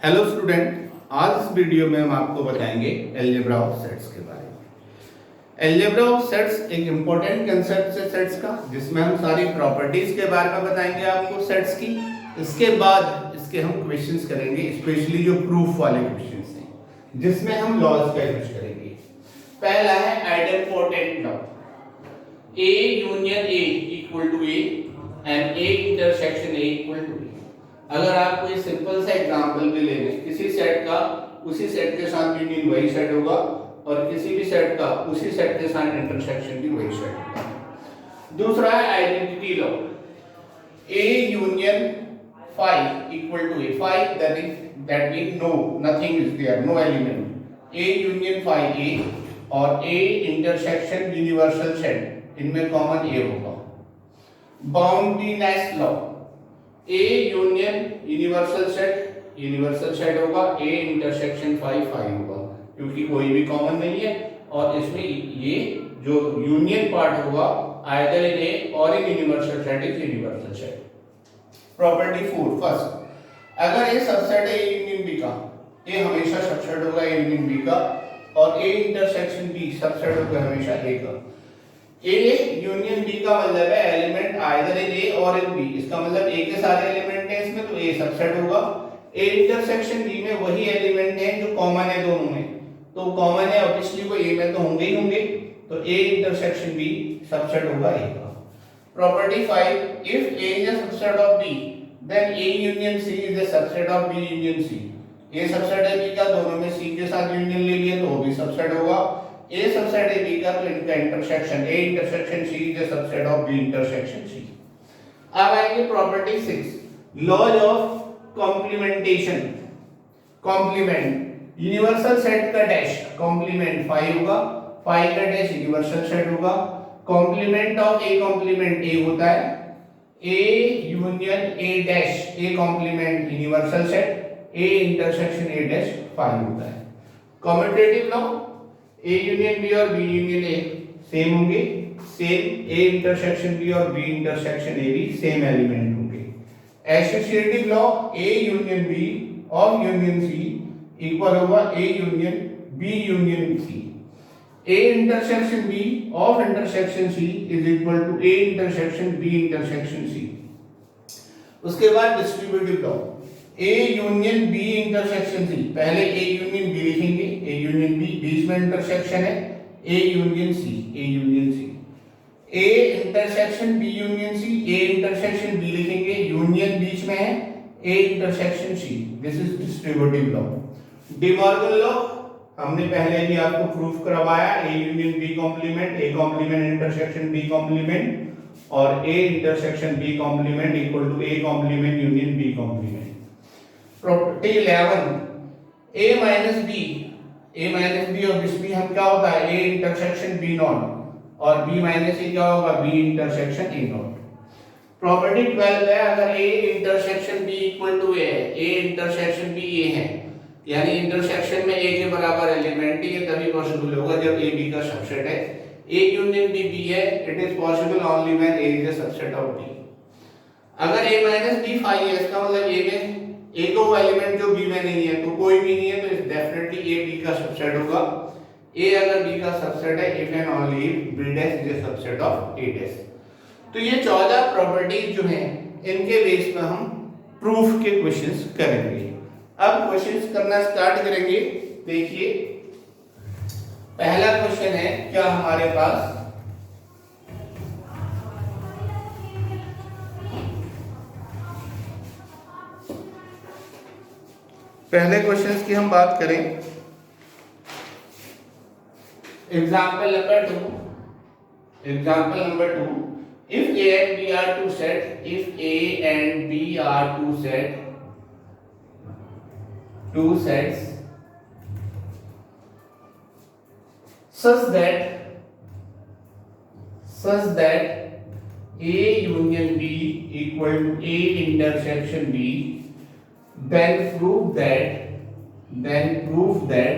Hello student, आज इस video में हम आपको बताएंगे अलजेब्रा ऑफ सेट्स के बारे में। अलजेब्रा ऑफ सेट्स एक इम्पोर्टेंट कंसेप्ट है सेट्स का, जिसमें हम सारी प्रॉपर्टीज के बारे में बताएंगे आपको सेट्स की। इसके बाद इसके हम क्वेश्चंस करेंगे, स्पेशली जो प्रूफ वाले क्वेश्चंस हैं, जिसमें हम लॉज का यूज करेंगे। पहला है idempotent law, A union A equal to A and A intersection A equal to A. अगर आप कोई सिंपल सा एग्जांपल भी ले लें, किसी सेट का उसी सेट के साथ यूनियन वही सेट होगा और किसी भी सेट का उसी सेट के साथ इंटरसेक्शन भी वही सेट होगा। दूसरा है identity law, A union phi equal to A, phi that means no, nothing is there, no element. A union phi A और A इंटरसेक्शन यूनिवर्सल सेट, इनमें कॉमन A होगा। Boundedness law, A union universal set होगा, A intersection phi होगा, क्योंकि कोई भी common नहीं है और इसमें ये जो यूनियन पार्ट होगा आइदर इन A और in universal set is universal set. Property 4, first, अगर A सबसेट है A यूनियन B का, A हमेशा सबसेट होगा A यूनियन B का और A इंटरसेक्शन B सबसेट होगा हमेशा A का। A यूनियन B का मतलब है एलिमेंट आइदर इन A और इन B, इसका मतलब A के सारे एलिमेंट हैं इसमें, तो A सबसेट होगा। A इंटरसेक्शन B में वही एलिमेंट हैं जो कॉमन है दोनों में, तो कॉमन है ऑब्वियसली वो A में तो होंगे ही होंगे, तो A इंटरसेक्शन B सबसेट होगा A का। Property 5, if A is a subset of B then A union C is a subset of B union C। A subset है B का, दोनों में C के साथ यूनियन ले लिए तो वो भी सबसेट होगा। A सबसेट है B का, तो इनका intersection A intersection C is a subset of B intersection C। अब आएंगे property 6, laws of complementation. Complement, universal set का डैश कॉम्प्लीमेंट phi होगा, phi का डैश यूनिवर्सल सेट होगा। Complement of A complement A होता है, A union A dash A complement universal set, A intersection A dash phi होता है। Commutative law, A union B और B union A same होंगे, same A intersection B और B intersection A भी same element होंगे। Associative law, A union B और union C equal होगा A union B union C। A intersection B of intersection C is equal to A intersection B intersection C। उसके बाद distributive law, A union B intersection C, पहले A union B लिखेंगे, A union B बीच में intersection है, A union C, A union C। A intersection B union C, A intersection B लिखेंगे, union बीच में है, A intersection C, this is distributive law. De Morgan law हमने पहले भी आपको प्रूफ करवाया, A union B complement, A complement intersection B complement और A intersection B complement equal to A complement union B complement. Property 11, A minus B obviously हम क्या होता है A इंटरसेक्शन B नॉट और B माइनस A क्या होगा B intersection A not. Property 12 है, अगर A intersection B equal to A है, A इंटरसेक्शन B A है, यानी इंटरसेक्शन में A के बराबर एलिमेंट ही है, तभी पॉसिबल होगा जब A B का सबसेट है। A यूनियन B B है, it is possible only when A is a subset of B। अगर A माइनस B phi है, इसका मतलब A में एक वो एलिमेंट जो B में नहीं है, तो कोई भी नहीं है, तो इस डेफिनेटली A B का सबसेट होगा। A अगर B का सबसेट है, if and only if B dash is a subset of A dash। तो ये 14 प्रॉपर्टीज जो हैं, इनके बेस पे हम प्रूफ के क्वेश्चंस करेंगे। अब क्वेश्चंस करना स्टार्ट करेंगे। देखिए पहला क्वेश्चन है क्या हमारे पास, पहले क्वेश्चंस की हम बात करें, example number 2, if A and B are two sets, if A and B are two sets such that A union B equal to A intersection B, then prove that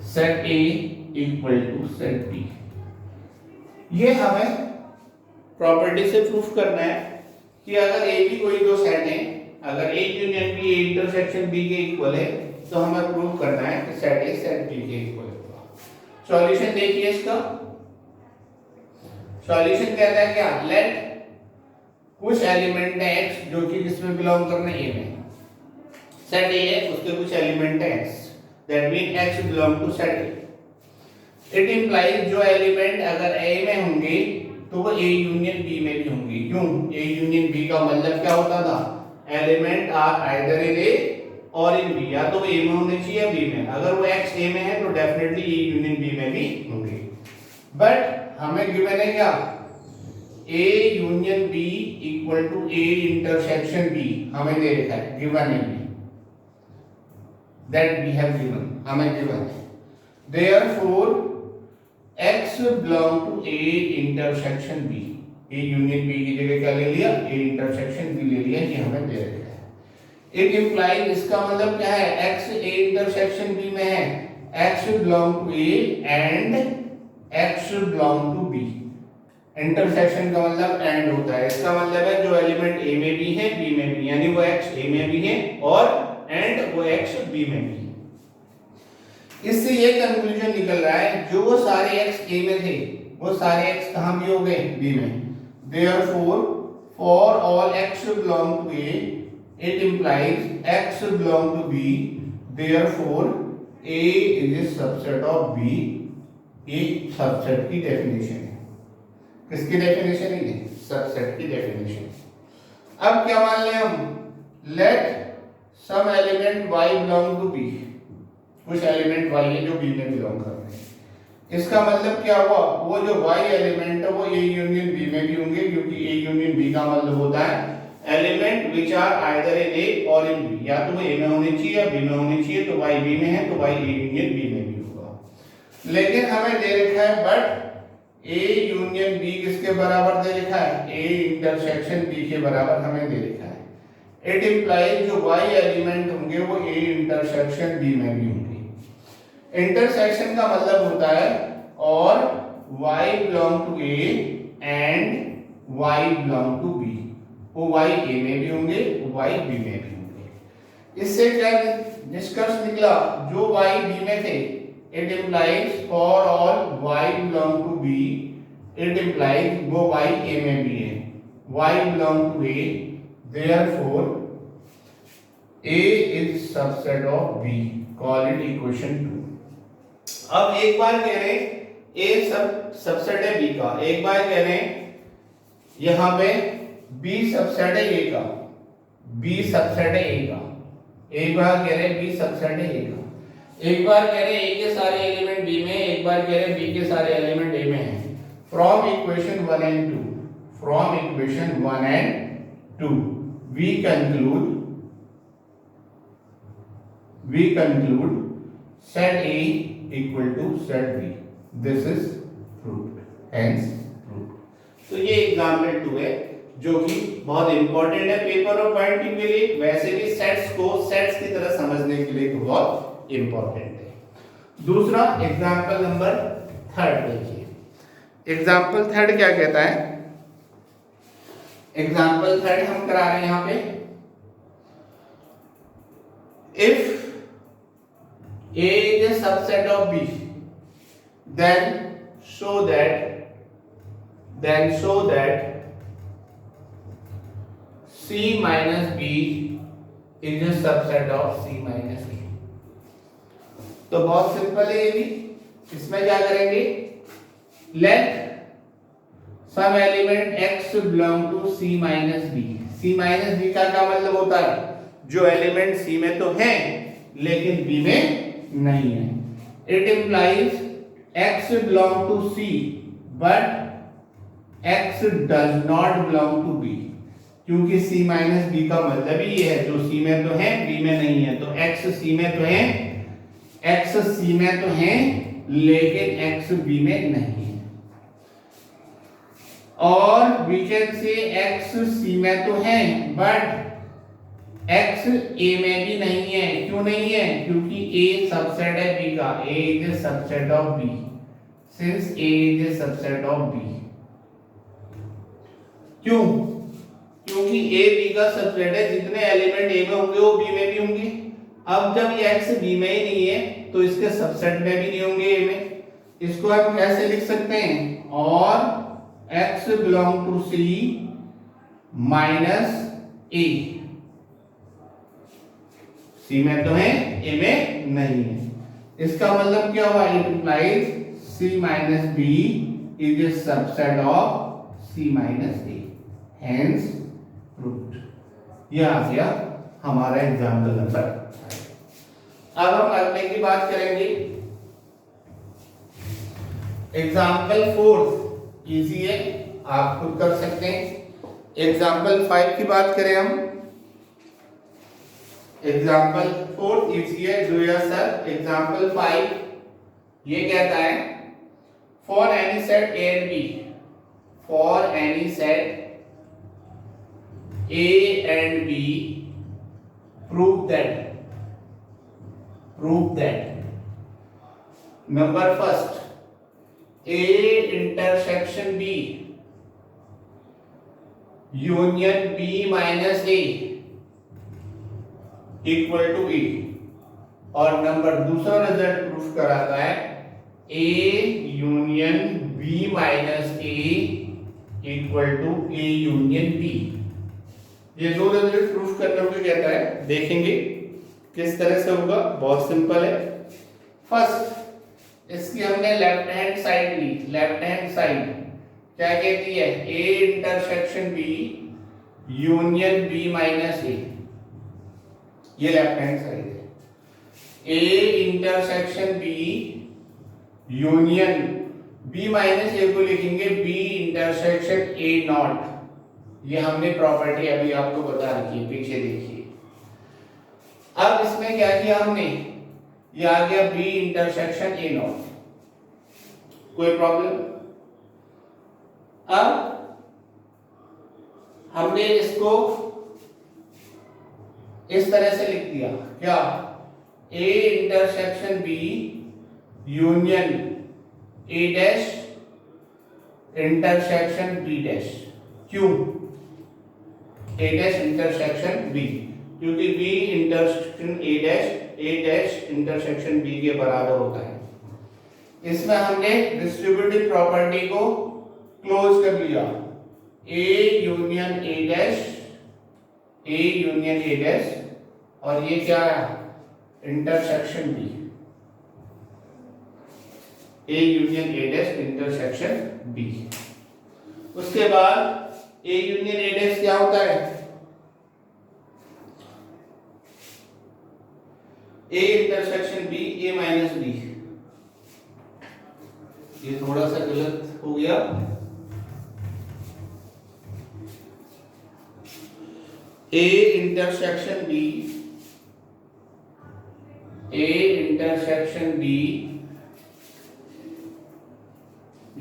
set A equal to set B। ये हमें property से proof करना है कि अगर A की कोई दो सेट है अगर A union B A intersection B के इक्वल है तो हमें प्रूव करना है कि सेट A सेट B के इक्वल होगा। सॉल्यूशन देखिए इसका। सॉल्यूशन कहता है क्या, लेट कुछ एलिमेंट है x जो कि किसमें बिलोंग करना है A में, सेट A है उसके कुछ एलिमेंट है x, that mean x belong to set A। It implies जो एलिमेंट अगर A में होंगे तो वो A यूनियन B में भी होंगे। क्यों? A यूनियन B का मतलब क्या होता था, element are either in A और इन B, या तो A में होने चाहिए या B में। अगर वो x A में है तो डेफिनेटली A यूनियन B में भी होंगे। बट हमें गिवन है क्या, A union B equal to A intersection B हमें दे रखा है, गिवन है, दैट वी हैव गिवन, हमें गिवन है। Therefore x belong to A intersection B, A union B की जगह क्या ले लिया, A intersection B ले लिया, ये हमें दे रखा है। It implies, इसका मतलब क्या है, x A intersection B में है, x belong to A and x belong to B। Intersection का मतलब एंड होता है, इसका मतलब है जो एलिमेंट A में भी है B में भी, यानी वो x A में भी है और एंड वो x B में भी है। इससे ये कंक्लूजन निकल रहा है जो सारे x A में थे वो सारे x कहां भी हो गए, B में। Therefore for all x belong to A it implies x belong to B, therefore A is a subset of B। एक सबसेट की डेफिनेशन है, किसकी डेफिनेशन है, सबसेट की डेफिनेशन। अब क्या मान लें हम, let some element y belong to B, कुछ एलिमेंट y है जो B में बिलोंग कर रहे हैं। इसका मतलब क्या हुआ, वो जो y एलिमेंट है वो A यूनियन B में भी होंगे, क्योंकि A यूनियन B का मतलब होता है element which are either in A और इन B, या तो वो A में होने चाहिए या B में होने चाहिए, तो y B में है तो y A यूनियन B में भी होगा। लेकिन हमें दे रखा है बट A यूनियन B किसके बराबर दे रखा है, A इंटरसेक्शन B के बराबर हमें दे रखा है। इट इंप्लाइज जो y एलिमेंट होंगे वो A इंटरसेक्शन B में भी होंगे। इंटरसेक्शन का मतलब होता है और y belong to A and y belong to B, वो y A में भी होंगे वो y B में भी होंगे। इससे क्या निष्कर्ष निकला, जो y B में थे it implies for all y belong to B, it implies वो y A में भी है, y belong to A, therefore A is subset of B, call it equation 2। अब एक बार कह रहे हैं A सबसेट है B का, एक बार कह रहे हैं यहां पे B सबसेट है A का, B सबसेट है A का, एक बार कह रहे हैं B सबसेट है A का, एक बार कह रहे हैं A के सारे एलिमेंट B में, एक बार कह रहे हैं B के सारे एलिमेंट A में हैं। From equation 1 and 2, from equation 1 and 2 we conclude set A equal to set B, this is proved, hence proved। तो ये एग्जाम्पल 2 है जो कि बहुत इंपॉर्टेंट है पेपर और पॉइंटिंग के लिए, वैसे भी सेट्स को सेट्स की तरह समझने के लिए तो बहुत इंपॉर्टेंट है। दूसरा एग्जाम्पल नंबर 3 देखिए, एग्जाम्पल 3 क्या कहता है, एग्जाम्पल 3 हम करा रहे हैं यहां पे, if A is a subset of B, then show that C minus B is a subset of C minus A। तो बहुत सिंपल है ये भी, इसमें क्या करेंगे, let some element x belong to C minus B। C minus B का क्या मतलब होता है, जो एलिमेंट C में तो है लेकिन B में नहीं है। It implies x belong to C but x does not belong to B, क्योंकि C minus B का मतलब ही ये है जो C में तो है B में नहीं है, तो x C में तो है, x C में तो है लेकिन x B में नहीं है। और we can say x C में तो है बट x A में भी नहीं है, क्यों नहीं है, क्योंकि A सबसेट है B का, A is a subset of B, since A is a subset of B। क्यों? क्योंकि ए बी का सबसेट है, जितने एलिमेंट ए में होंगे वो बी में भी होंगे। अब जब ये एक्स बी में ही नहीं है तो इसके सबसेट में भी नहीं होंगे ए में। इसको हम कैसे लिख सकते हैं, और x belong to C minus A, C में तो है ए में नहीं है। इसका मतलब क्या हुआ, it implies C minus B is a subset of C minus A, hence proved. यह आ गया हमारा एग्जाम्पल नंबर। अब हम अगले की बात करेंगे। एग्जाम्पल 4 इजी है, आप खुद कर सकते हैं। एग्जाम्पल 5 की बात करें हम। एग्जाम्पल 4 इजी है, डू योर सेल्फ। एग्जाम्पल 5 ये कहता है, for any set A and B, for any set A and B, prove that number first, A intersection B union B minus A equal to A, और number दूसरा result proof कराता है A union B minus A equal to A union B। ये दो result proof करने को कहता है, देखेंगे किस तरह से होगा। बहुत सिंपल है। फर्स्ट इसकी हमने लेफ्ट हैंड साइड ली। लेफ्ट हैंड साइड क्या कहती है, A intersection B union B minus A, ये लेफ्ट हैंड साइड है। A intersection B union B minus A को लिखेंगे बी इंटरसेक्शन ए नॉट। ये हमने प्रॉपर्टी अभी आपको बता रखी है, पीछे देखिए। अब इसमें क्या किया हमने, ये आ गया बी इंटरसेक्शन ए नॉट, कोई प्रॉब्लम। अब हमने इसको इस तरह से लिख दिया, क्या, A intersection B union A dash intersection B dash. क्यों ए डैश इंटरसेक्शन बी, क्योंकि B intersection A dash intersection B के बराबर होता है। इसमें हमने डिस्ट्रीब्यूटिव प्रॉपर्टी को क्लोज कर लिया, A union A dash, A union A dash, और ये क्या है, intersection B, A union A dash intersection B. उसके बाद ए यूनियन ए डैश क्या होता है, A intersection B A minus B. ये थोड़ा सा गलत हो गया, A intersection B, A intersection B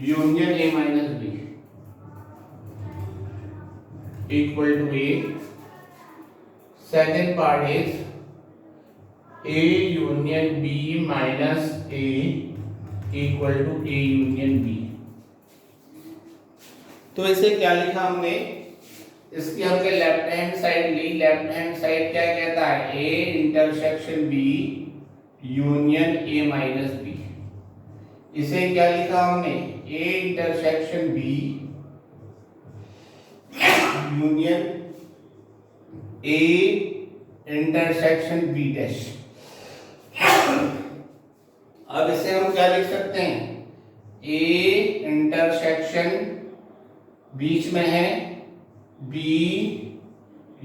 union A minus B equal to A. Second part is A union B minus A equal to A union B. तो इसे क्या लिखा हमने, इसकी हमने लेफ्ट हैंड साइड ली। लेफ्ट हैंड साइड क्या कहता है, A intersection B union A minus B। इसे क्या लिखा हमने, A intersection B union A intersection B dash. अब इसे हम क्या लिख सकते हैं, ए इंटरसेक्शन बीच में है B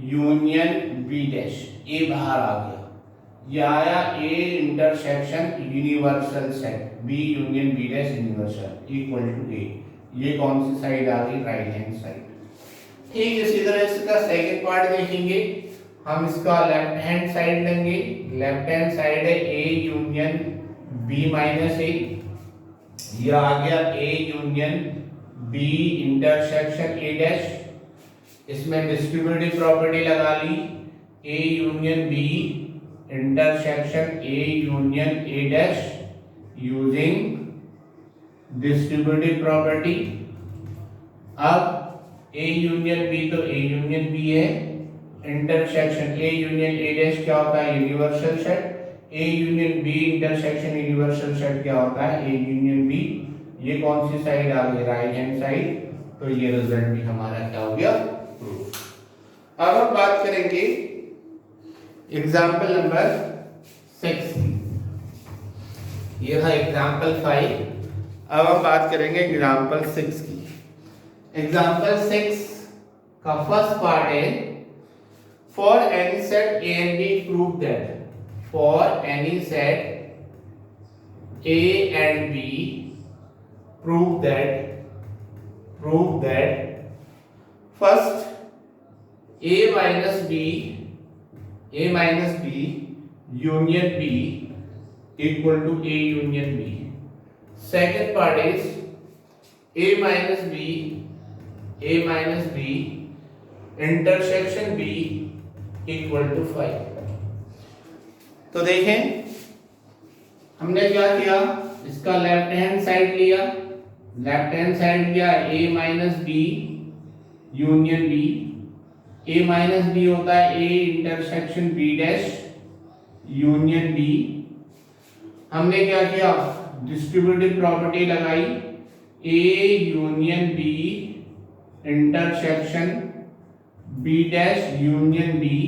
union B dash, A बाहर आ गया, ये आया A intersection universal set B union B dash universal equal to A. ये कौन सी साइड आ गई, राइट हैंड साइड। ठीक इसी तरह इसका सेकंड पार्ट देखेंगे हम। इसका लेफ्ट हैंड साइड लेंगे। लेफ्ट हैंड साइड है A union B minus A, ये आ गया A union B intersection A dash. इसमें डिस्ट्रीब्यूटिव प्रॉपर्टी लगा ली, A union B intersection A union A dash using distributive property. अब ए यूनियन बी तो ए यूनियन बी है, intersection A union A dash क्या होता है, universal set, A union B intersection universal set क्या होता है, ए यूनियन बी। ये कौन सी साइड आ गई, राइट हैंड साइड, तो ये रिजल्ट भी हमारा क्या हो गया, प्रूफ। अब हम बात करेंगे एग्जाम्पल नंबर 6, ये था एग्जाम्पल 5। अब हम बात करेंगे एग्जाम्पल 6 की। एग्जाम्पल 6 का फर्स्ट पार्ट है, for any set A and B prove that, for any set A and B prove that first A minus B union B equal to A union B. Second part is A minus B intersection B equal to 5. तो देखें हमने क्या किया, इसका left hand side लिया, A minus B union B. A minus B होता है A intersection B dash union B। हमने क्या किया, डिस्ट्रीब्यूटिव प्रॉपर्टी लगाई, A union B intersection B dash union B,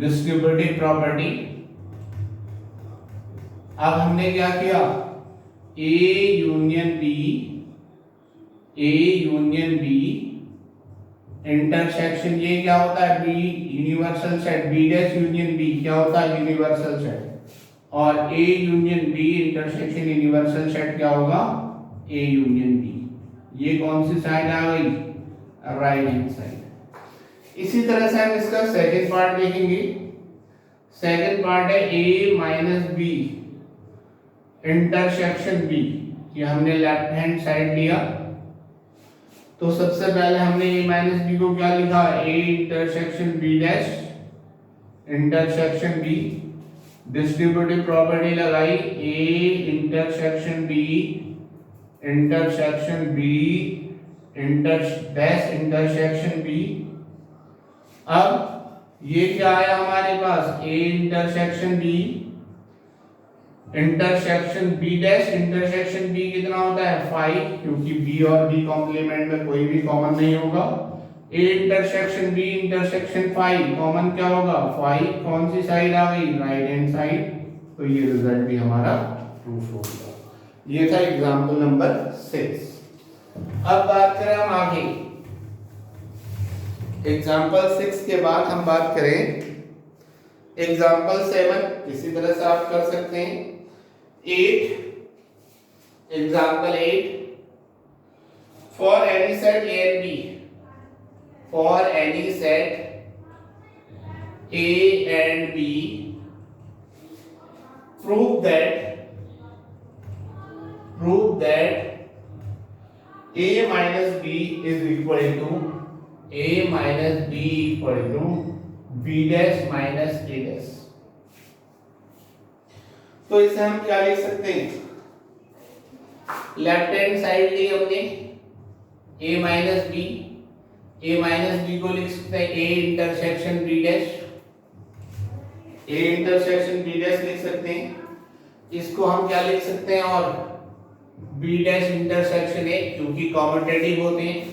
distributive property. अब हमने क्या किया, ए यूनियन बी इंटरसेक्शन, ये क्या होता है, B universal set, B dash union B क्या होता है, यूनिवर्सल सेट, और A union B intersection universal set क्या होगा, ए यूनियन बी। ये कौन सी साइड आ गई, राइट हैंड साइड। इसी तरह से हम इसका सेकंड पार्ट देखेंगे। सेकंड पार्ट है ए माइनस बी इंटरसेक्शन बी, ये हमने लेफ्ट हैंड साइड लिया। तो सबसे पहले हमने ए माइनस बी को क्या लिखा, A intersection B dash intersection B, distributive property लगाई, A intersection B dash intersection B. अब ये क्या आया हमारे पास, A intersection B dash intersection B कितना होता है, 5, क्योंकि बी और बी कॉम्प्लीमेंट में कोई भी कॉमन नहीं होगा। A intersection B intersection 5 common क्या होगा, 5, कौन सी साइड आ गई, राइट हैंड साइड, तो ये रिजल्ट भी हमारा प्रूफ हो गया। ये था एग्जांपल नंबर 6। अब बात करें हम आगे, एग्जांपल 6 के बाद हम बात करें एग्जांपल 7। इसी तरह से आप कर सकते हैं 8, example 8, for any set A and B, for any set A and B prove that A minus B is equal to B dash minus A dash। तो इसे हम क्या लिख सकते हैं, लेफ्ट हैंड साइड ली हमने A minus B, A minus B को लिख सकते हैं A intersection B dash, A intersection B dash लिख सकते हैं। इसको हम क्या लिख सकते हैं, और बी डैश इंटरसेक्शन ए, क्योंकि कॉम्यूटेटिव होते हैं,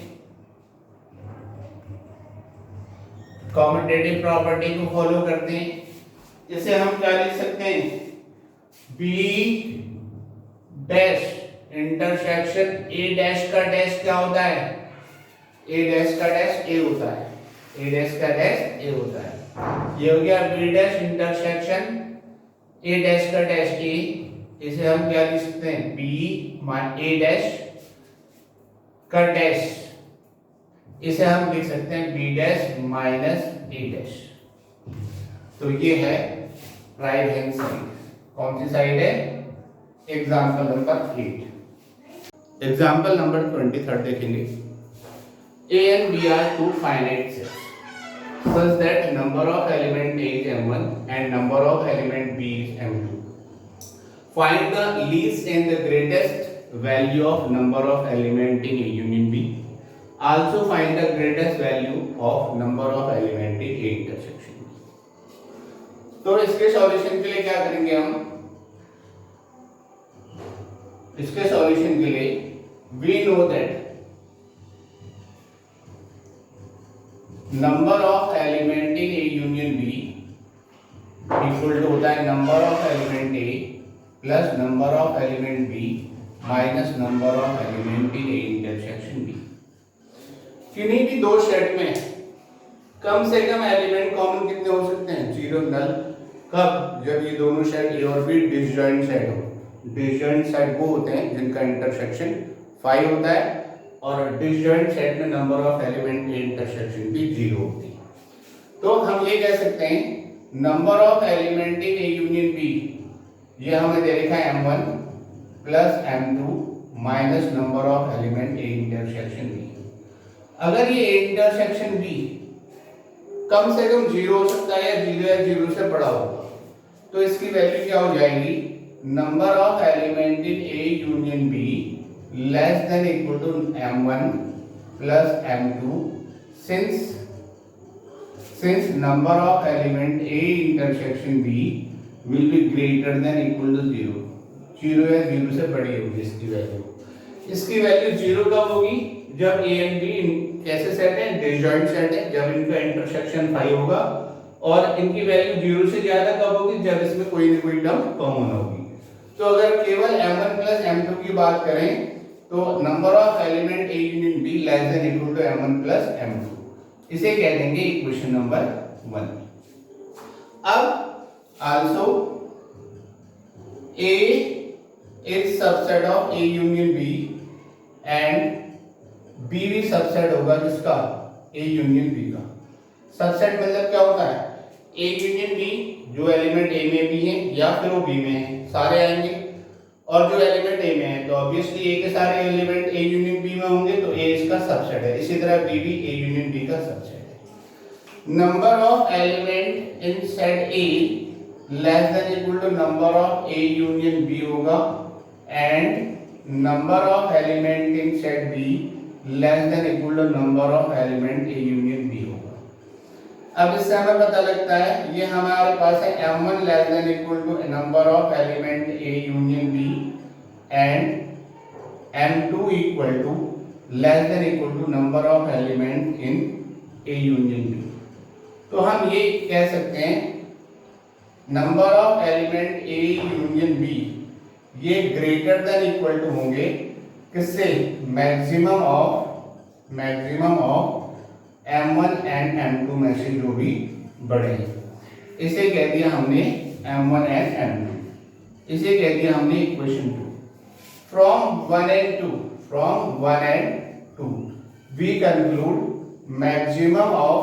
कॉम्यूटेटिव प्रॉपर्टी को फॉलो करते हैं। इसे हम क्या लिख सकते हैं, B dash intersection A dash का डैश क्या होता है, ए डैश का डैश ए होता है, ए डैश का डैश ए होता है। ये हो गया B dash intersection A dash का डैश ए। इसे हम क्या लिख सकते हैं, बी ए डैश का डैश, इसे हम लिख सकते हैं B dash minus A dash. तो ये है राइट हैंड साइड। कौन सी साइड है, एग्जाम्पल नंबर 8। एग्जाम्पल नंबर 23 देखेंगे। A and B are two finite sets such that number of element A is M1 and number of element B is M2. Find the least and the greatest value of number of element in A union B also find the greatest value of number of element in A intersection. तो इसके solution के लिए क्या करेंगे हम, इसके solution के लिए we know that number of element in A union B equal to होता है number of element A plus number of element B minus number of element in A intersection B. किन्हीं भी दो सेट में कम से कम element common कितने हो सकते हैं, 0 नल। कब, जब ये दोनों सेट ए और बी डिसजॉइंट सेट हो। डिसजॉइंट सेट वो होते हैं जिनका इंटरसेक्शन 5 होता है और डिसजॉइंट सेट में number of element A intersection भी 0 होती है। तो हम ये कह सकते हैं number of element in A union B, ये हमें दे रखा है m1 plus m2 minus number of element A intersection B. अगर ये इंटरसेक्शन बी कम से कम 0 हो सकता है या 0 से बड़ा होगा, तो इसकी वैल्यू क्या हो जाएगी, number of element in A union B less than equal to m1 plus m2 since number of element A intersection B will be greater than equal to 0, 0 या 0 से बड़ी होगी इसकी वैल्यू। इसकी वैल्यू 0 कब होगी, जब A एंड B कैसे सेट है, डिसजॉइंट सेट है, जब इनका इंटरसेक्शन 5 होगा। और इनकी वैल्यू 0 से ज्यादा कब होगी, जब इसमें कोई ना कोई टर्म कॉमन होगी। तो अगर केवल m1 प्लस m2 की बात करें तो number of element A union B less than equal to m1 plus m2, इसे कह देंगे इक्वेशन नंबर 1। अब also A is subset of A union B and B भी सबसेट होगा किसका, A यूनियन B का। सबसेट मतलब क्या होता है, A यूनियन B जो एलिमेंट A में भी है या फिर वो B में है सारे आएंगे, और जो एलिमेंट A में है तो ऑब्वियसली A के सारे एलिमेंट A यूनियन B में होंगे, तो A इसका सबसेट है। इसी तरह B भी A यूनियन B का सबसेट है। Number of element in set A less than equal to number of A union B होगा and number of element in set B less than equal to number of element A union B होगा। अब इससे हमें पता लगता है ये हमारे पास है m1 less than equal to number of element A union B and m2 equal to less than equal to number of element in A union B। तो हम ये कह सकते हैं number of element A union B ये greater than equal to होंगे किससे, maximum of m1 and m2 में से जो भी बड़े हैं। इसे कह दिया हमने m1 एंड m2, इसे कह दिया हमने equation 2। From 1 and 2 we conclude maximum of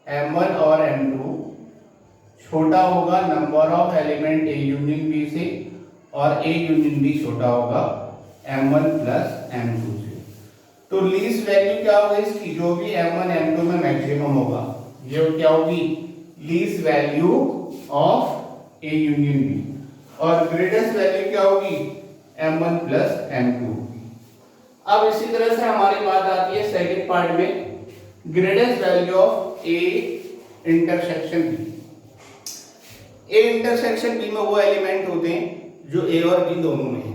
m1 और m2 छोटा होगा number of element A union B से और A यूनियन B छोटा होगा m1 प्लस m2 से। तो लीस्ट वैल्यू क्या होगी इसकी, जो भी m1 m2 में मैक्सिमम होगा, ये क्या होगी, least value of A union B, और ग्रेटेस्ट वैल्यू क्या होगी, m1 प्लस m2। अब इसी तरह से हमारी बात आती है सेकंड पार्ट में, greatest value of A intersection B। A intersection B में वो एलिमेंट होते हैं जो A और B दोनों में है।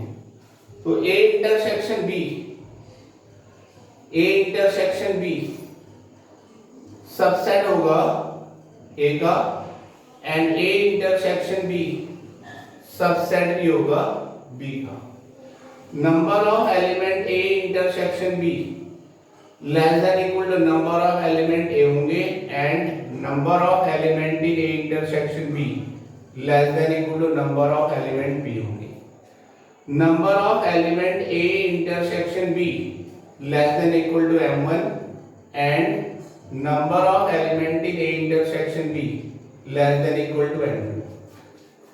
तो A इंटरसेक्शन B सबसेट होगा A का and A intersection B subset भी होगा B का। Number of element A intersection B less than equal to number of element A होंगे and number of element in A intersection B less than equal to number of element B होंगे। Number of element A intersection B less than equal to m1 and number of element in A intersection B less than equal to m2.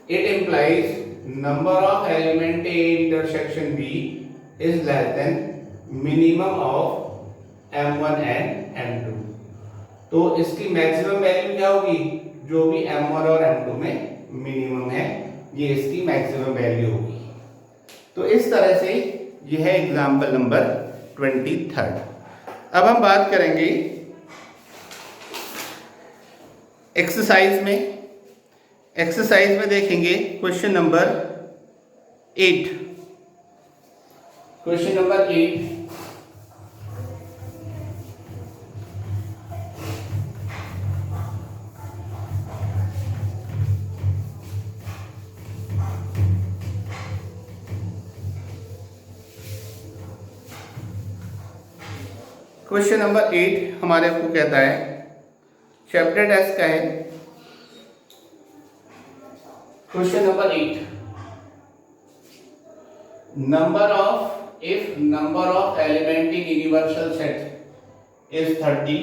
It implies number of element A intersection B is less than minimum of m1 and m2. तो इसकी maximum value क्या होगी, जो भी m1 और m2 में minimum है ये इसकी मैक्सिमम वैल्यू होगी। तो इस तरह से यह है एग्जाम्पल नंबर 23। अब हम बात करेंगे एक्सरसाइज में। एक्सरसाइज में देखेंगे question number 8। Question number 8, question number 8 हमारे आपको कहता है, चैप्टर टेस्ट का है। Question number 8, number of if number of element in universal set is 30,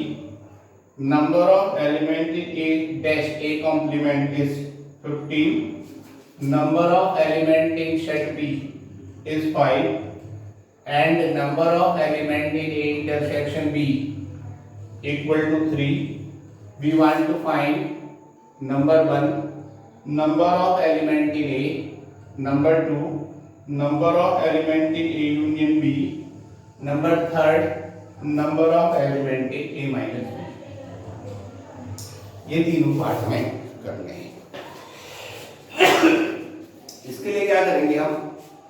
number of element in A dash A complement is 15, number of element in set B is 5 and number of element in A intersection B equal to 3. We want to find number 1 number of element in A, number 2 number of element in A union B, number 3 number of element in A minus B. ये तीनों part में करने हैं। इसके लिए क्या करेंगे हम,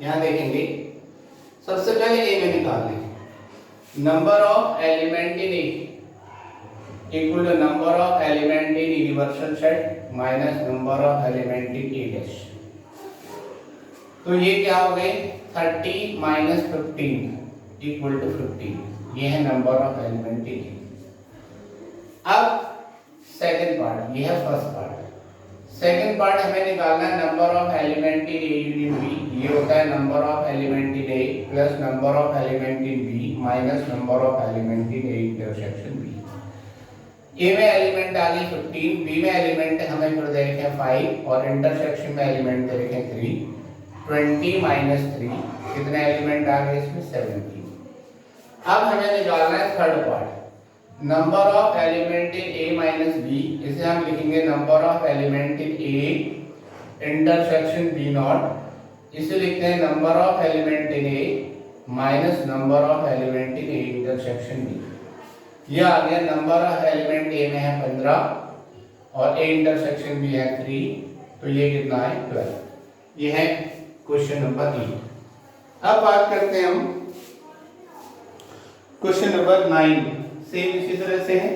यहाँ देखेंगे सबसे पहले ए में निकाल लेंगे number of element in A equal to number of element in universal set minus number of element in A dash. तो ये क्या हो गए 30 माइनस 15 इक्वल टू 15। ये है नंबर ऑफ एलिमेंट इन ए। अब सेकंड पार्ट, ये है फर्स्ट पार्ट। सेकंड पार्ट हमें निकालना है number of element in A union B. ये होता है number of element in A plus number of element in B minus number of element in A intersection B. A में element आ गई 15, B में element हमें फिर दे रखे हैं 5 और इंटरसेक्शन में एलिमेंट दे रखे हैं 3। 20 माइनस 3 कितने एलिमेंट आ गए इसमें 17। अब हमें निकालना है third part number of element in A minus B. इसे हम लिखेंगे number of element in A intersection B not. इसे लिखते हैं number of element in A minus number of element in A intersection B. यह आ गया नंबर ऑफ एलिमेंट ए में है 15 और ए इंटरसेक्शन बी है 3, तो ये कितना है 12। ये है क्वेश्चन नंबर 8। अब बात करते हैं हम क्वेश्चन नंबर 9। सेम इसी तरह से है,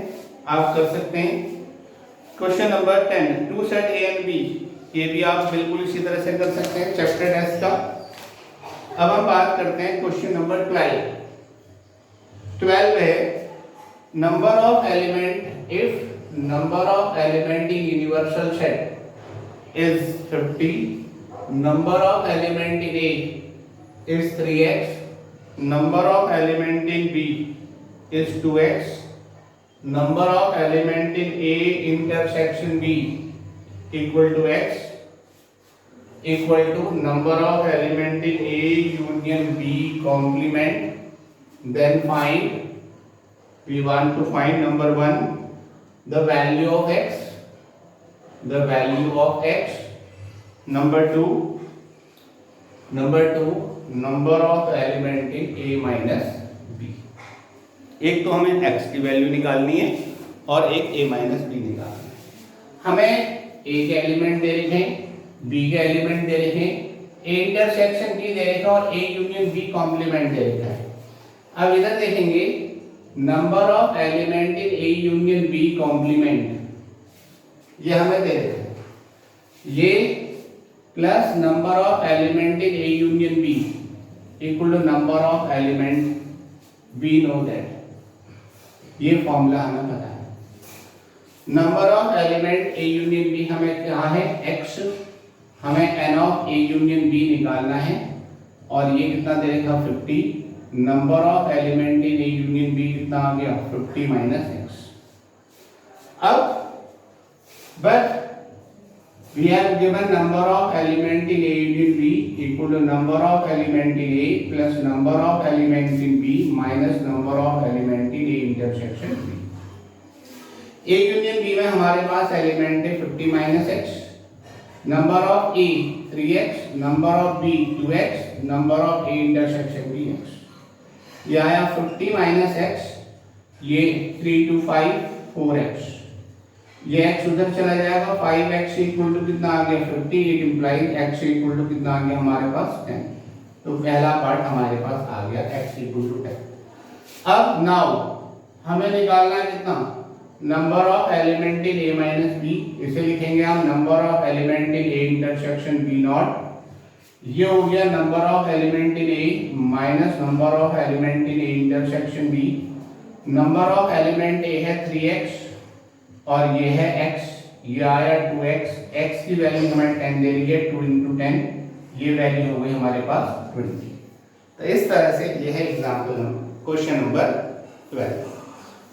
आप कर सकते हैं। Question number 10, two set A and B. ये भी आप बिल्कुल इसी तरह से कर सकते हैं चैप्टर टेस्ट का। अब हम बात करते हैं क्वेश्चन नंबर 12। 12 है number of element if number of element in universal set is 50, number of element in A is 3x, number of element in B is 2x, number of element in A intersection B equal to x equal to number of element in A union B complement. Then find, we want to find number 1 the value of x, the value of x, number 2 number of element in A minus B। एक तो हमें x की value निकालनी है और एक a minus B निकालना है। हमें a के एलिमेंट दे रखे हैं, b के एलिमेंट दे रखे हैं, a इंटरसेक्शन की दे रखा और a यूनियन b कॉम्प्लीमेंट दे रखा है। अब इधर देखेंगे number of element in a union b complement, ये हमें दे रखा है, ये plus number of element in a union b equal to number of element b know that. ये फॉर्मूला हमें पता है। Number of element A union B हमें क्या है x, हमें n of A union B निकालना है और ये कितना दे रखा 50। Number of element in A union B कितना आ गया 50 माइनस x। अब but we have given number of element in A union B equal to number of element in A plus number of element in B minus number of element in A intersection B। A union B में हमारे पास element है 50 minus x, number of A 3x, number of B 2x, number of A intersection B x। ये आया 50 minus x ये 3 to 5 4x, ये x उधर चला जाएगा, 5x इक्वल टू कितना आ गया 50, it implies x equal to कितना आ गया हमारे पास 10। तो पहला पार्ट हमारे पास आ गया x इक्वल टू 10। अब नाउ हमें निकालना है कितना, number of element in a minus B, इसे लिखेंगे हम number of element in a intersection b not, ये हो गया number of element in a minus number of element in a intersection b। Number of element a है 3x और ये है x, ये आया 2x, x की वैल्यू हमें 10 दे रही है, 2 into 10, ये वैल्यू हो गई हमारे पास 20। तो इस तरह से ये है एग्जाम्पल क्वेश्चन नंबर 12।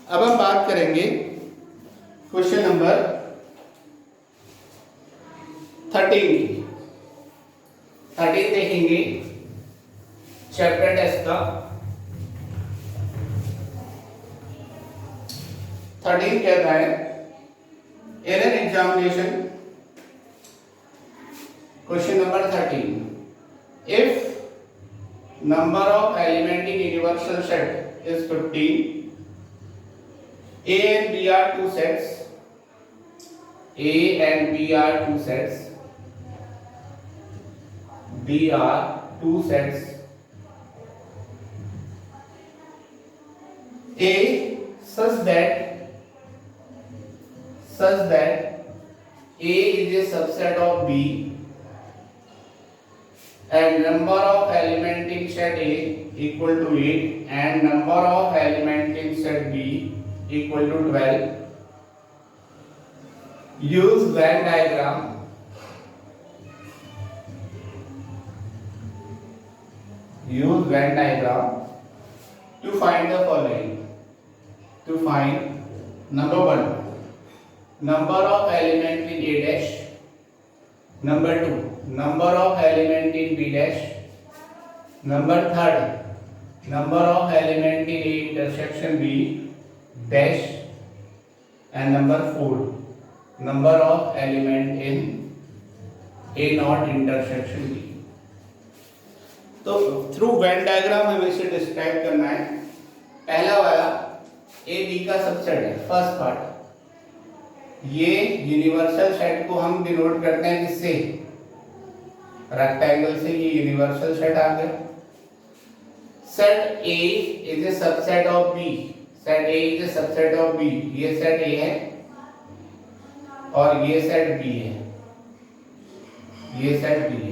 अब हम बात करेंगे क्वेश्चन नंबर 13 की। 13 देखेंगे चैप्टर टेस्ट का। 13 कहता है in an examination, question number 13, if number of element in universal set is 15, a and b are two sets, a and b are two sets, b are two sets, a such that A is a subset of B and number of element in set A equal to 8 and number of element in set B equal to 12. Use Venn diagram to find the following. To find number 1, number of element in A dash, number 2, number of element in B dash, number 3, number of element in A intersection B dash, and number 4, number of element in A not intersection B। तो through Venn diagram हमें इसे describe करना है। पहला वाला A B का subset है, first part. ये यूनिवर्सल सेट को हम डिनोट करते हैं किससे, रेक्टेंगल से। ये यूनिवर्सल सेट आ गया। Set A is a subset of B, set A is a subset of B. ये सेट ए है और ये सेट बी है, ये सेट बी है।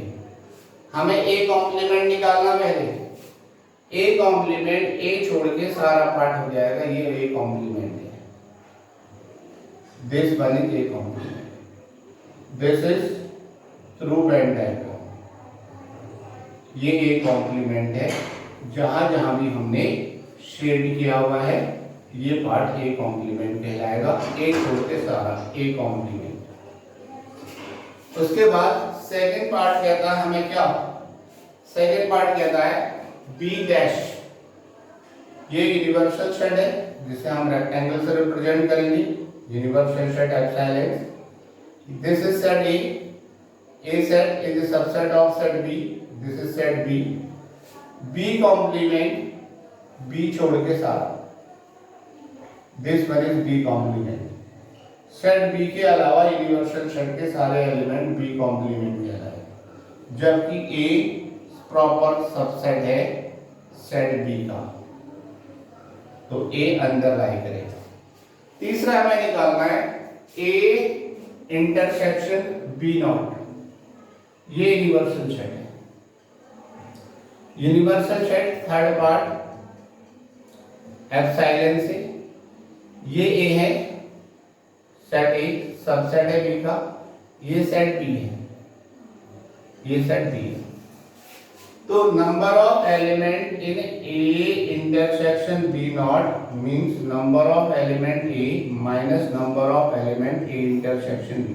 हमें ए कॉम्प्लीमेंट निकालना पहले। ए कॉम्प्लीमेंट, ए छोड़ के सारा पार्ट हो जाएगा, ये ए कॉम्प्लीमेंट है। This one is A complement. This is through Venn diagram. ये A complement है, जहां जहां भी हमने शेड किया हुआ है ये पार्ट A complement कहलाएगा। A छोड़ के सारा A complement। उसके बाद सेकंड पार्ट कहता है हमें क्या, सेकंड पार्ट कहता है B डैश। ये यूनिवर्सल सेट है जिसे हम रेक्टेंगल से रिप्रेजेंट करेंगे, universal set epsilon. This is set A. A set is a subset of set B. This is set B. B complement, B छोड़ के सारा। This one is B complement. Set B के अलावा universal set के सारे element B complement कहलाए, जबकि A proper subset है सेट B का, तो A अंदर लाई करेगा। तीसरा हमें निकालना है A इंटरसेक्शन B नॉट। ये यूनिवर्सल सेट है। Universal set third part epsilon से, ये A है, सेट A सबसेट है B का, ये सेट B है, ये सेट B है। तो number of element in A intersection B not means number of element A minus number of element A intersection B।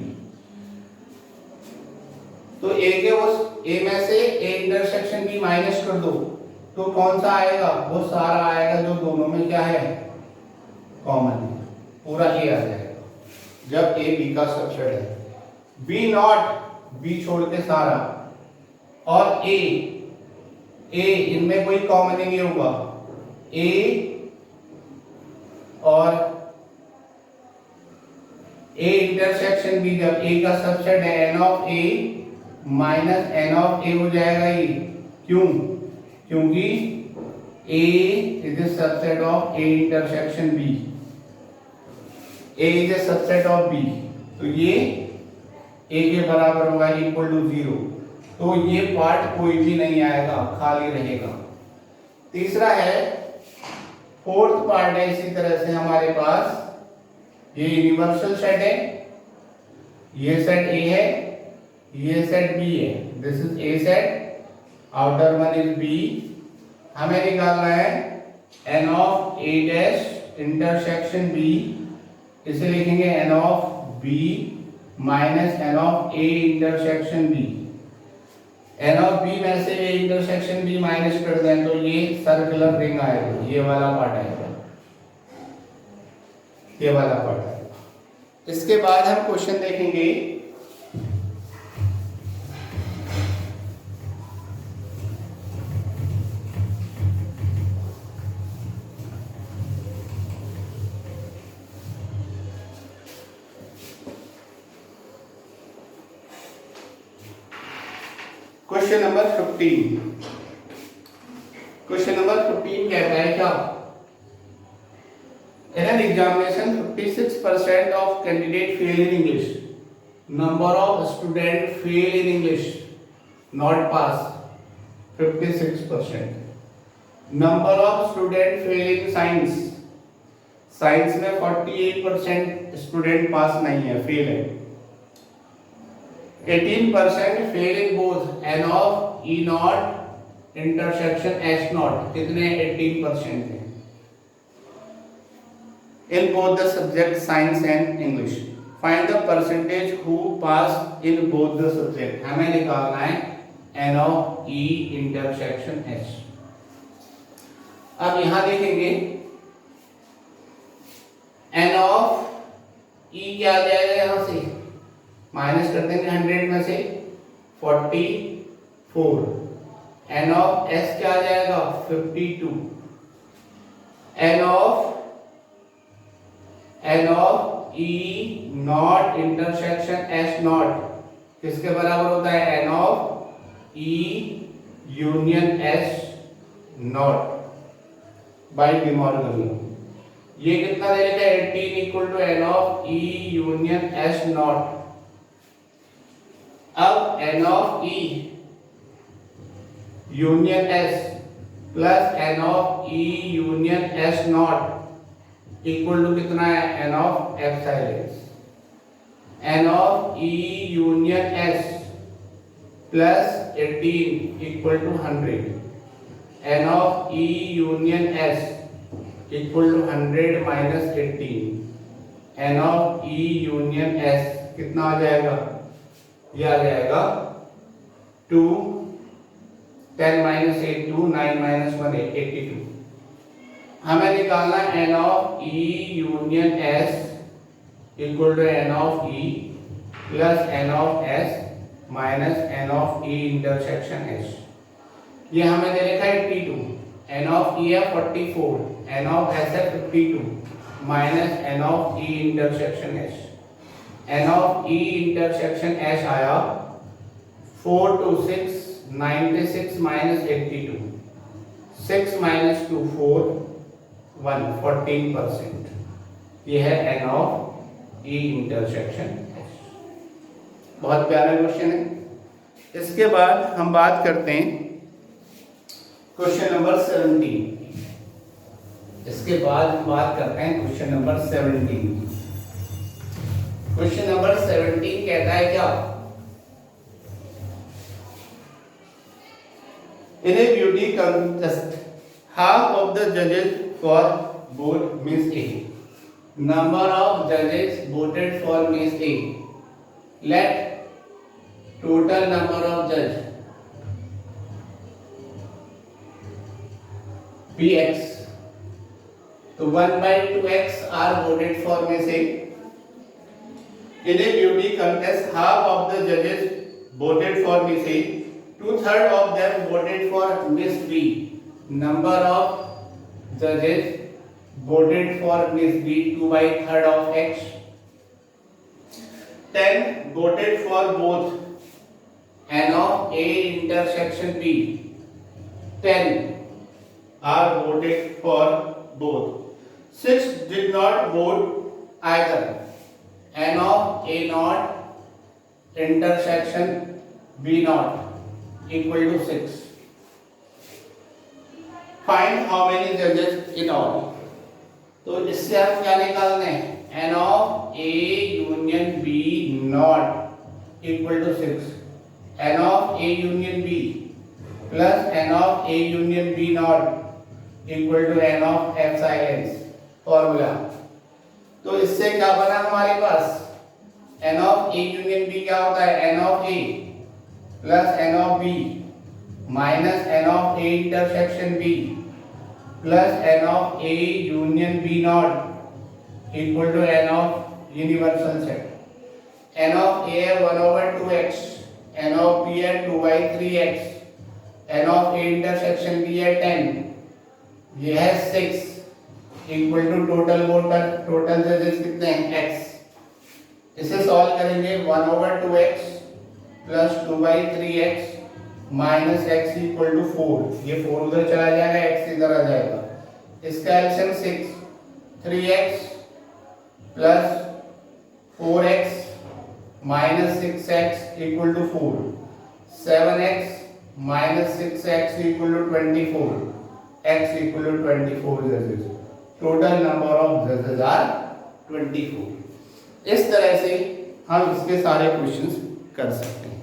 तो A के उस A में से A इंटरसेक्शन B माइनस कर दो तो कौन सा आएगा, वो सारा आएगा जो दोनों में क्या है, कॉमन है, पूरा A आ जाएगा जब A B का सबसेट है। B नॉट B छोड़ के सारा, और A इनमें कोई कॉमन नहीं होगा, A और ए इंटरसेक्शन बी, जब ए का सबसेट है N of A minus N of A हो जाएगा ये। क्यों? क्योंकि A is a subset of A intersection B, A is a subset of B, तो ये ए के बराबर होगा इक्वल टू 0। तो ये पार्ट कोई भी नहीं आएगा, खाली रहेगा। तीसरा है, फोर्थ पार्ट है इसी तरह से हमारे पास, ये यूनिवर्सल सेट है, ये सेट ए है, ये सेट बी है, this is A set, outer one is B. हमें निकालना है N of A dash intersection B, इसे लिखेंगे N of B minus N of A intersection B. N of B में से ए इंटरसेक्शन बी माइनस कर दें तो ये सर्कुलर रिंग आएगा, ये वाला पार्ट आएगा, ये वाला पार्ट आएगा। इसके बाद हम क्वेश्चन देखेंगे क्वेश्चन नंबर 15। क्वेश्चन नंबर 15 कहता है क्या, in an examination 56% of candidate fail in English, number of student fail in English, not pass 56%, number of student fail in science, science में 48% स्टूडेंट पास नहीं है, फेल है। 18% fail in both N of E not intersection S not, कितने 18% है in both the subject science and English. Find the percentage who passed in both the subject. हमें निकालना है n of e intersection s। अब यहां देखेंगे n of e क्या आ जाएगा, यहां से माइनस कर देंगे 100 में से 44, n of s क्या आ जाएगा 52, n of e not intersection s not किसके बराबर होता है, n of e union s not by De Morgan. ये कितना दे रखा है 18 equal to n of e union s not. अब n of e union s plus n of e union s not equal to कितना है n of epsilon. n of e union s plus 18 equal to 100, n of e union s equal to 100 minus 18, n of e union s कितना आ जाएगा, ये आ जाएगा 2, 10 minus 8 2, 9 minus 1 82। हमें निकालना n of e union s equal to n of e plus n of s minus n of e intersection s। ये हमें दे रखा है 82, n of e है 44, n of s है 52 minus n of e intersection s। n of e intersection s आया 4 to 6 96 minus 82, 6 minus 2 4 1 14%। ये है n of e intersection s। बहुत प्यारा क्वेश्चन है। इसके बाद हम बात करते हैं क्वेश्चन नंबर 17। इसके बाद हम बात करते हैं क्वेश्चन नंबर 17। क्वेश्चन नंबर 17 कहता है क्या, in a beauty contest half of the judges for vote Miss A, number of judges voted for Miss A, let total number of judge be x। तो 1/2x are voted for Miss A। In a beauty contest half of the judges voted for Miss A, 2/3 of them voted for Miss B, number of judges voted for Miss B 2/3 of X. 10 voted for both N of A intersection B. 10 are voted for both. 6 did not vote either. N of A naught intersection B naught equal to 6. Find how many judges in all. तो इससे हम क्या निकालने हैं? N of A union B not equal to 6. N of A union B plus N of A union B not equal to N of epsilon formula. तो इससे क्या बना हमारे पास? N of A union B क्या होता है? N of A plus N of B minus N of A intersection B plus N of A union B naught equal to N of universal set. N of A है 1/2x, N of B है 2/3x, N of A intersection B है 10, ये है 6 equal to total जजेस कितने हैं? x. इसे solve करेंगे 1/2x plus 2/3x minus x equal to 4. ये 4 उधर चला जाएगा, x इधर आ जाएगा. इसका LCM 6. 3x plus 4x minus 6x equal to 4. 7x minus 6x equal to 24. x equal to 24 जजेस. टोटल नंबर ऑफ जजेस आर 24. इस तरह से हम इसके सारे क्वेश्चंस कर सकते हैं.